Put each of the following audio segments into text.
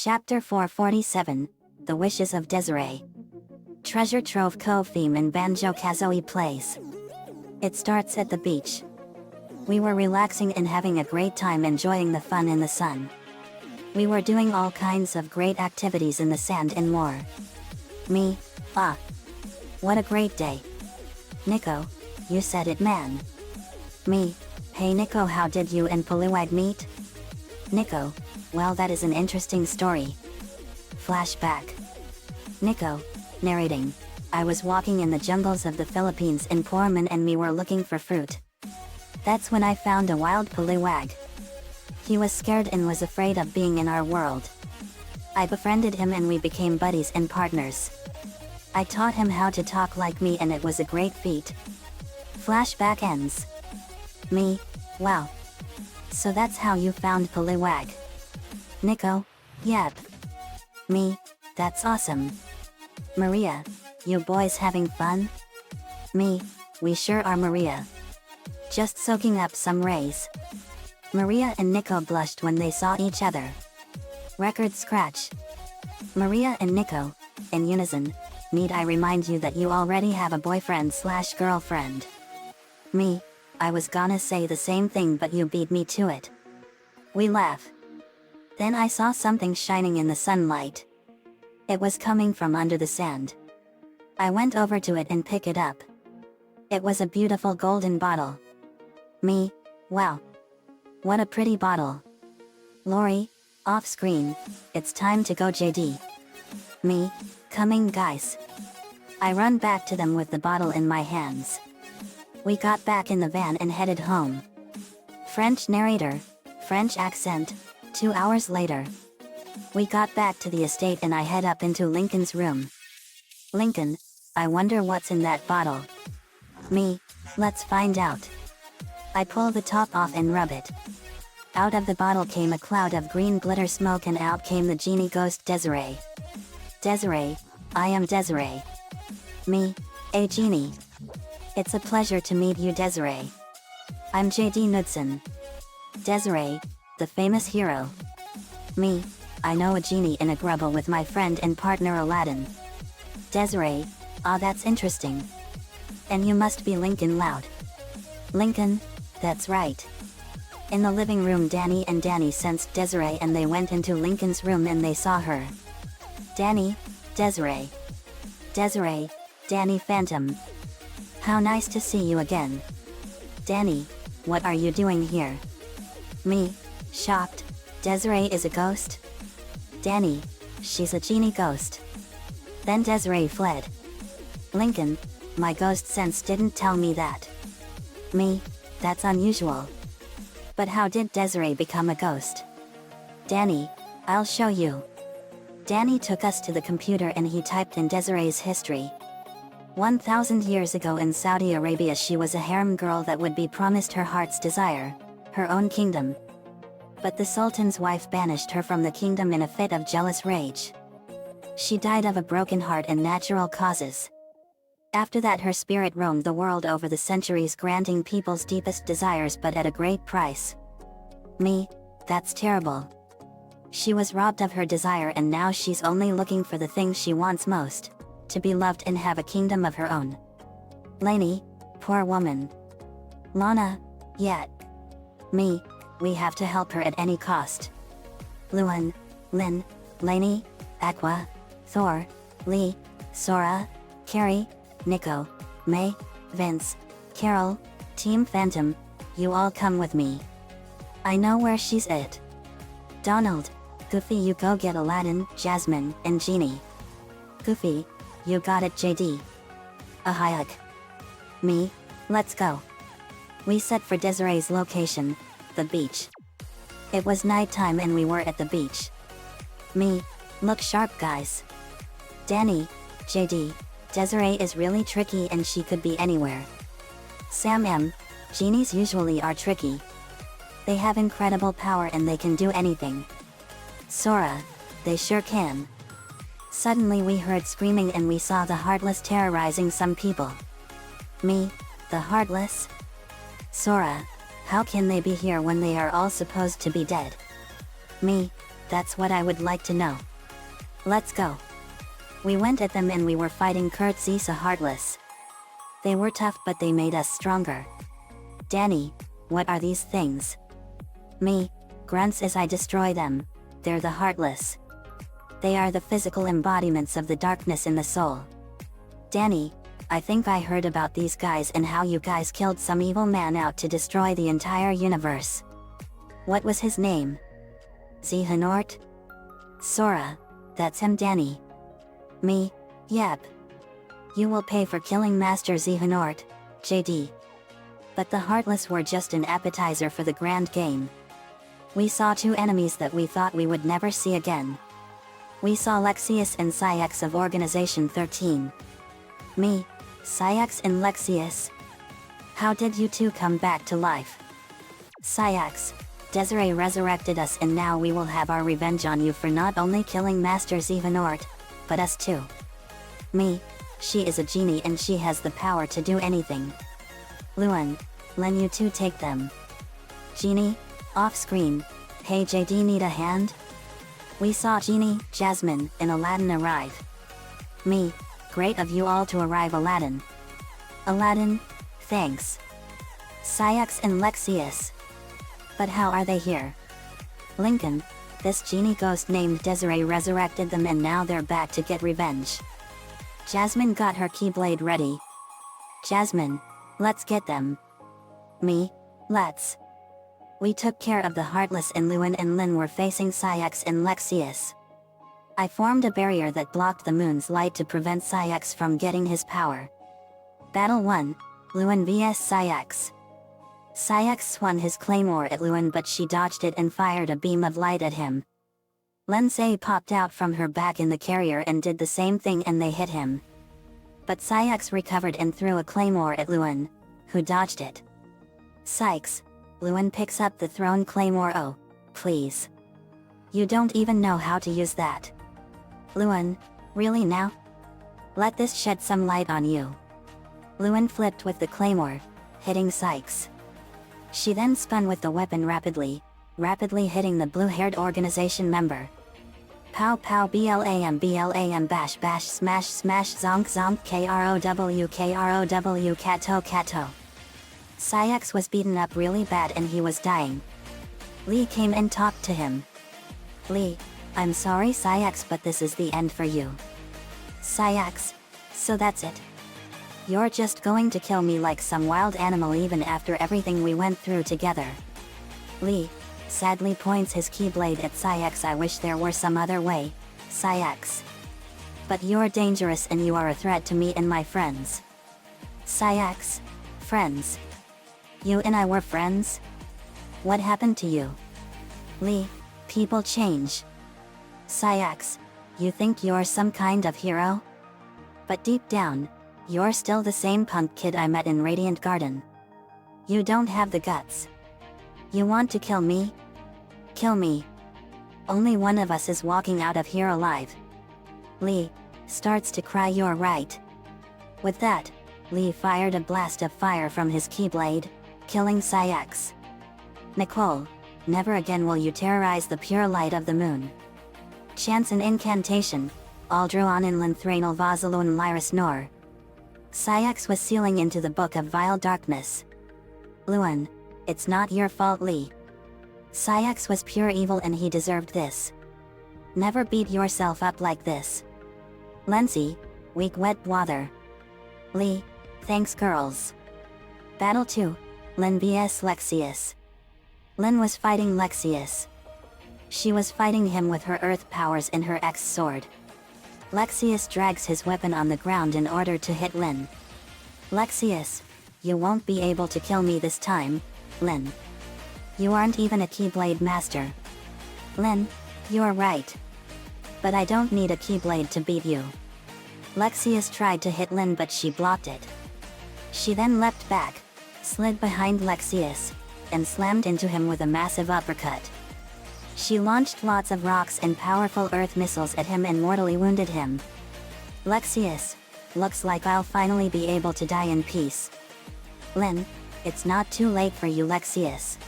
Chapter 447, The Wishes of Desiree. Treasure Trove Cove theme in Banjo-Kazooie plays. It starts at the beach. We were relaxing and having a great time enjoying the fun in the sun. We were doing all kinds of great activities in the sand and more. Me, what a great day. Nico, you said it, man. Me, hey Nico, how did you and Poliwag meet? Nico, well, that is an interesting story. Flashback. Nico, narrating. I was walking in the jungles of the Philippines and Poorman and me were looking for fruit. That's when I found a wild Poliwag. He was scared and was afraid of being in our world. I befriended him and we became buddies and partners. I taught him how to talk like me and it was a great feat. Flashback ends. Me, wow. So that's how you found Poliwag. Nico, yep. Me, that's awesome. Maria, you boys having fun? Me, we sure are, Maria. Just soaking up some rays. Maria and Nico blushed when they saw each other. Record scratch. Maria and Nico, in unison, need I remind you that you already have a boyfriend/girlfriend? Me, I was gonna say the same thing but you beat me to it. We laugh. Then I saw something shining in the sunlight. It was coming from under the sand. I went over to it and picked it up. It was a beautiful golden bottle. Me, wow. What a pretty bottle. Lori, off screen, it's time to go, JD. Me, coming guys. I run back to them with the bottle in my hands. We got back in the van and headed home. French narrator, French accent, 2 hours later. We got back to the estate and I head up into Lincoln's room. Lincoln, I wonder what's in that bottle. Me, let's find out. I pull the top off and rub it. Out of the bottle came a cloud of green glitter smoke and out came the genie ghost Desiree. Desiree, I am Desiree. Me, a genie. It's a pleasure to meet you, Desiree. I'm JD Knudsen. Desiree, the famous hero. Me, I know a genie in a grubble with my friend and partner Aladdin. Desiree, that's interesting. And you must be Lincoln Loud. Lincoln, that's right. In the living room Danny sensed Desiree and they went into Lincoln's room and they saw her. Danny, Desiree. Desiree, Danny Phantom. How nice to see you again. Danny, what are you doing here? Me, shocked, Desiree is a ghost? Danny, she's a genie ghost. Then Desiree fled. Lincoln, my ghost sense didn't tell me that. Me, that's unusual. But how did Desiree become a ghost? Danny, I'll show you. Danny took us to the computer and he typed in Desiree's history. 1,000 years ago in Saudi Arabia she was a harem girl that would be promised her heart's desire, her own kingdom. But the Sultan's wife banished her from the kingdom in a fit of jealous rage. She died of a broken heart and natural causes. After that her spirit roamed the world over the centuries granting people's deepest desires but at a great price. Me, that's terrible. She was robbed of her desire and now she's only looking for the thing she wants most. To be loved and have a kingdom of her own. Lainey, poor woman. Lana, yet. Me, we have to help her at any cost. Luan, Lynn, Lainey, Aqua, Thor, Lee, Sora, Carrie, Nico, May, Vince, Carol, Team Phantom, you all come with me. I know where she's at. Donald, Goofy, you go get Aladdin, Jasmine, and Genie. Goofy, you got it, JD. Ahayuk. Me, let's go. We set for Desiree's location, the beach. It was nighttime and we were at the beach. Me, look sharp guys. Danny, JD, Desiree is really tricky and she could be anywhere. Sam M, genies usually are tricky. They have incredible power and they can do anything. Sora, they sure can. Suddenly we heard screaming and we saw the Heartless terrorizing some people. Me, the Heartless? Sora, how can they be here when they are all supposed to be dead? Me, That's what I would like to know. Let's go. We went at them and we were fighting Kurtzisa Heartless. They were tough but they made us stronger. Danny, what are these things? Me, grunts as I destroy them. They're the Heartless. They are the physical embodiments of the darkness in the soul. Danny, I think I heard about these guys and how you guys killed some evil man out to destroy the entire universe. What was his name? Xehanort? Sora, that's him. Danny. Me, yep. You will pay for killing Master Xehanort, JD. But the Heartless were just an appetizer for the grand game. We saw two enemies that we thought we would never see again. We saw Lexaeus and Sayax of Organization 13. Me, Sayax and Lexaeus. How did you two come back to life? Sayax, Desiree resurrected us and now we will have our revenge on you for not only killing Master Xehanort, but us too. Me, she is a genie and she has the power to do anything. Luan, Len, you two take them. Genie, off screen, hey JD, need a hand? We saw Genie, Jasmine, and Aladdin arrive. Me, great of you all to arrive. Aladdin. Aladdin, thanks. Sayax and Lexaeus. But how are they here? Lincoln, this genie ghost named Desiree resurrected them and now they're back to get revenge. Jasmine got her keyblade ready. Jasmine, let's get them. Me, let's. We took care of the Heartless and Luan and Lin were facing Sayax and Lexaeus. I formed a barrier that blocked the moon's light to prevent Sayax from getting his power. Battle 1, Luan vs Sayax. Sayax swung his claymore at Luan but she dodged it and fired a beam of light at him. Lensko popped out from her back in the carrier and did the same thing and they hit him. But Sayax recovered and threw a claymore at Luan, who dodged it. Sykes, Luan picks up the thrown claymore. Oh, please. You don't even know how to use that. Luan, really now? Let this shed some light on you. Luan flipped with the claymore, hitting Sykes. She then spun with the weapon rapidly hitting the blue-haired organization member. Pow pow blam bash bash smash smash zonk zonk krow kato kato. Sayax was beaten up really bad and he was dying. Lee came and talked to him. Lee, I'm sorry Sayax, but this is the end for you. Sayax, so that's it? You're just going to kill me like some wild animal even after everything we went through together? Lee, sadly points his keyblade at Sayax. I wish there were some other way, Sayax. But you're dangerous and you are a threat to me and my friends. Sayax, friends? You and I were friends? What happened to you? Lee, people change. Sayax, you think you're some kind of hero? But deep down, you're still the same punk kid I met in Radiant Garden. You don't have the guts. You want to kill me? Kill me. Only one of us is walking out of here alive. Lee starts to cry. You're right. With that, Lee fired a blast of fire from his keyblade, killing Sayax. Nicole, never again will you terrorize the pure light of the moon. Chance an incantation, Aldruan in Linthranal Vazalun Lyris Nor. Sayax was sealing into the book of vile darkness. Luan, it's not your fault. Lee. Sayax was pure evil and he deserved this. Never beat yourself up like this. Lensi, weak wet blather. Lee, thanks girls. Battle 2, Lin vs Lexaeus. Lin was fighting Lexaeus. She was fighting him with her earth powers and her X sword. Lexaeus drags his weapon on the ground in order to hit Lin. Lexaeus, you won't be able to kill me this time, Lin. You aren't even a Keyblade master. Lin, you're right. But I don't need a Keyblade to beat you. Lexaeus tried to hit Lin but she blocked it. She then leapt back, slid behind Lexaeus, and slammed into him with a massive uppercut. She launched lots of rocks and powerful earth missiles at him and mortally wounded him. Lexaeus, looks like I'll finally be able to die in peace. Lin, it's not too late for you Lexaeus.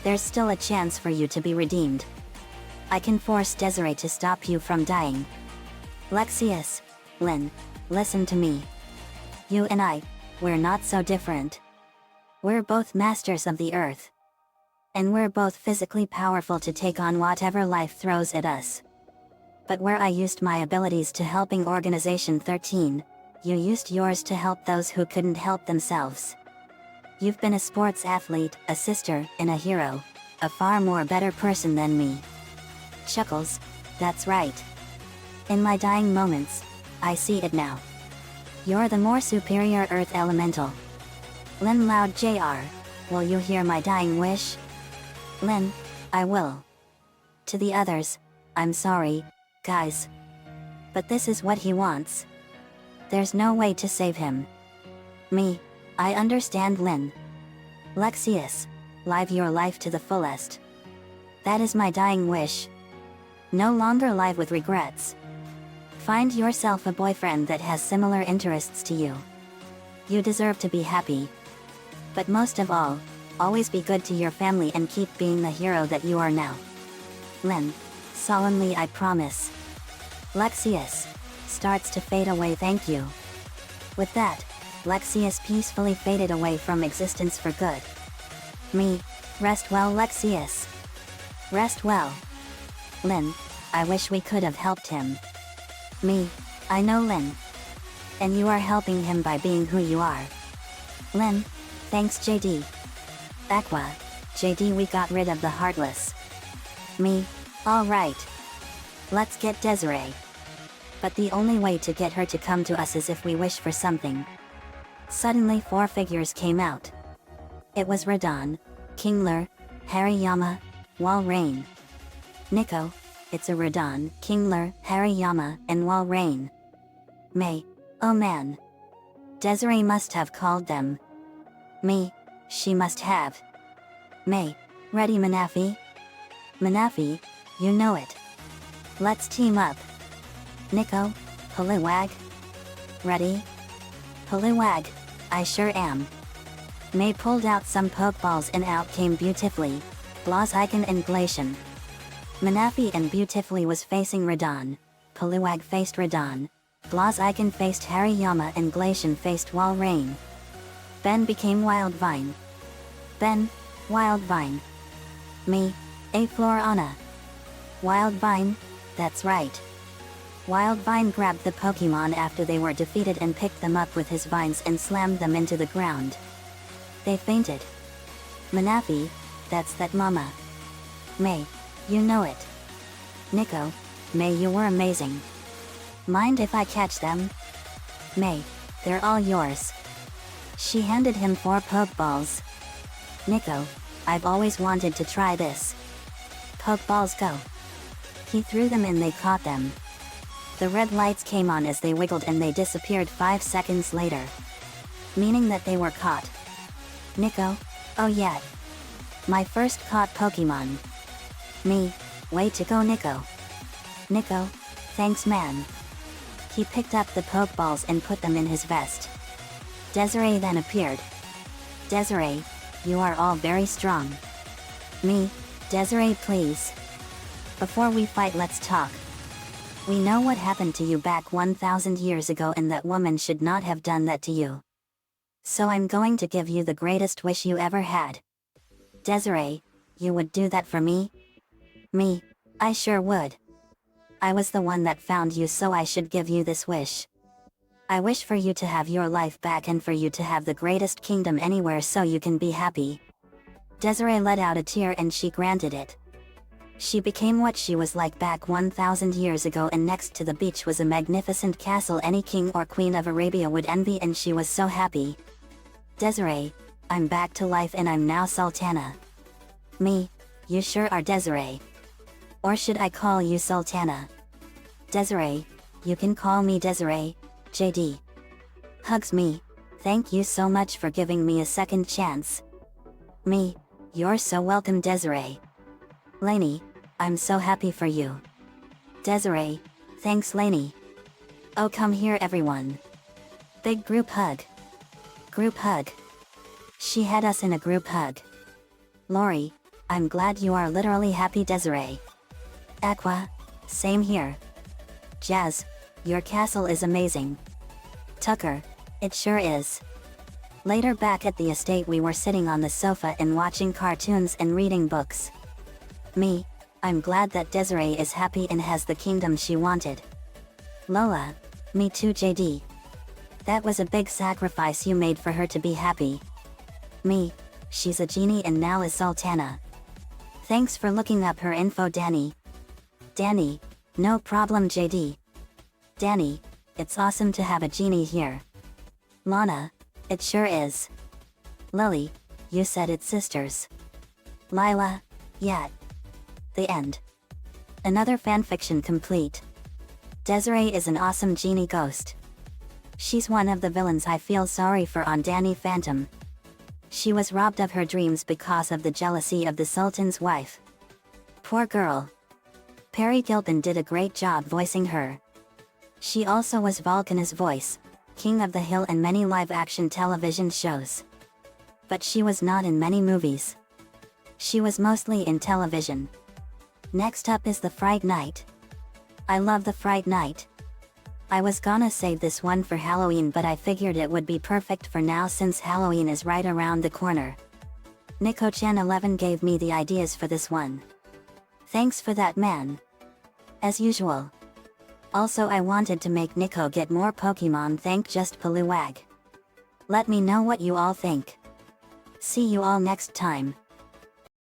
There's still a chance for you to be redeemed. I can force Desiree to stop you from dying. Lexius, Lynn, listen to me. You and I, we're not so different. We're both masters of the earth. And we're both physically powerful to take on whatever life throws at us. But where I used my abilities to helping Organization 13, you used yours to help those who couldn't help themselves. You've been a sports athlete, a sister, and a hero, a far more better person than me. Chuckles, that's right. In my dying moments, I see it now. You're the more superior Earth Elemental. Lynn Loud Jr., will you hear my dying wish? Lynn, I will. To the others, I'm sorry, guys. But this is what he wants. There's no way to save him. Me, I understand Lynn. Lexius, live your life to the fullest. That is my dying wish. No longer live with regrets. Find yourself a boyfriend that has similar interests to you. You deserve to be happy. But most of all, always be good to your family and keep being the hero that you are now. Lynn, solemnly I promise. Lexius, starts to fade away, thank you. With that, Lexius peacefully faded away from existence for good. Me, rest well Lexius. Rest well. Lynn, I wish we could have helped him. Me, I know Lynn. And you are helping him by being who you are. Lynn, thanks JD. Aqua, JD, we got rid of the Heartless. Me, alright. Let's get Desiree. But the only way to get her to come to us is if we wish for something. Suddenly 4 figures came out. It was Radon, Kingler, Hariyama, Walrain. Nico, it's a Radon, Kingler, Hariyama, and Walrain. May, oh man. Desiree must have called them. Me, she must have. May, ready Manafi? Manafi, you know it. Let's team up. Nico, Poliwag. Ready? Poliwag, I sure am. May pulled out some Pokeballs and out came beautifully, Blaziken and Glacian. Manafi and beautifully was facing Radon, Poliwag faced Radon, Blaziken faced Hariyama and Glacian faced Walrain. Ben became Wildvine. Ben, Wildvine. Me, a Florana. Wildvine, that's right. Wildvine grabbed the Pokemon after they were defeated and picked them up with his vines and slammed them into the ground. They fainted. Manafi, that's that mama. May, you know it. Nico, May, you were amazing. Mind if I catch them? May, they're all yours. She handed him 4 Pokeballs. Nico, I've always wanted to try this. Pokeballs go. He threw them and they caught them. The red lights came on as they wiggled and they disappeared 5 seconds later. Meaning that they were caught. Nico, oh yeah. My first caught Pokemon. Me, way to go Nico. Nico, thanks man. He picked up the Pokeballs and put them in his vest. Desiree then appeared. Desiree, you are all very strong. Me, Desiree please. Before we fight let's talk. We know what happened to you back 1,000 years ago and that woman should not have done that to you. So I'm going to give you the greatest wish you ever had. Desiree, you would do that for me? Me, I sure would. I was the one that found you so I should give you this wish. I wish for you to have your life back and for you to have the greatest kingdom anywhere so you can be happy. Desiree let out a tear and she granted it. She became what she was like back 1,000 years ago and next to the beach was a magnificent castle any king or queen of Arabia would envy and she was so happy. Desiree, I'm back to life and I'm now Sultana. Me, you sure are Desiree. Or should I call you Sultana? Desiree, you can call me Desiree, JD. Hugs me, thank you so much for giving me a second chance. Me, you're so welcome Desiree. Lainey, I'm so happy for you. Desiree, thanks Lainey. Oh come here everyone. Big group hug. Group hug. She had us in a group hug. Lori, I'm glad you are literally happy Desiree. Aqua, same here. Jazz, your castle is amazing. Tucker, it sure is. Later back at the estate we were sitting on the sofa and watching cartoons and reading books. Me, I'm glad that Desiree is happy and has the kingdom she wanted. Lola, me too JD. That was a big sacrifice you made for her to be happy. Me, she's a genie and now is Sultana. Thanks for looking up her info Danny. Danny, no problem JD. Danny, it's awesome to have a genie here. Lana, it sure is. Lily, you said it's sisters. Lila, yeah. The end. Another fanfiction complete. Desiree is an awesome genie ghost. She's one of the villains I feel sorry for on Danny Phantom. She was robbed of her dreams because of the jealousy of the Sultan's wife. Poor girl. Perry Gilpin did a great job voicing her. She also was Volcana's voice, King of the Hill and many live-action television shows. But she was not in many movies. She was mostly in television. Next up is the Fright Night. I love the Fright Night. I was gonna save this one for Halloween but I figured it would be perfect for now since Halloween is right around the corner. Nico-chan11 gave me the ideas for this one. Thanks for that man. As usual. Also I wanted to make Nico get more Pokemon thank just Poliwag. Let me know what you all think. See you all next time.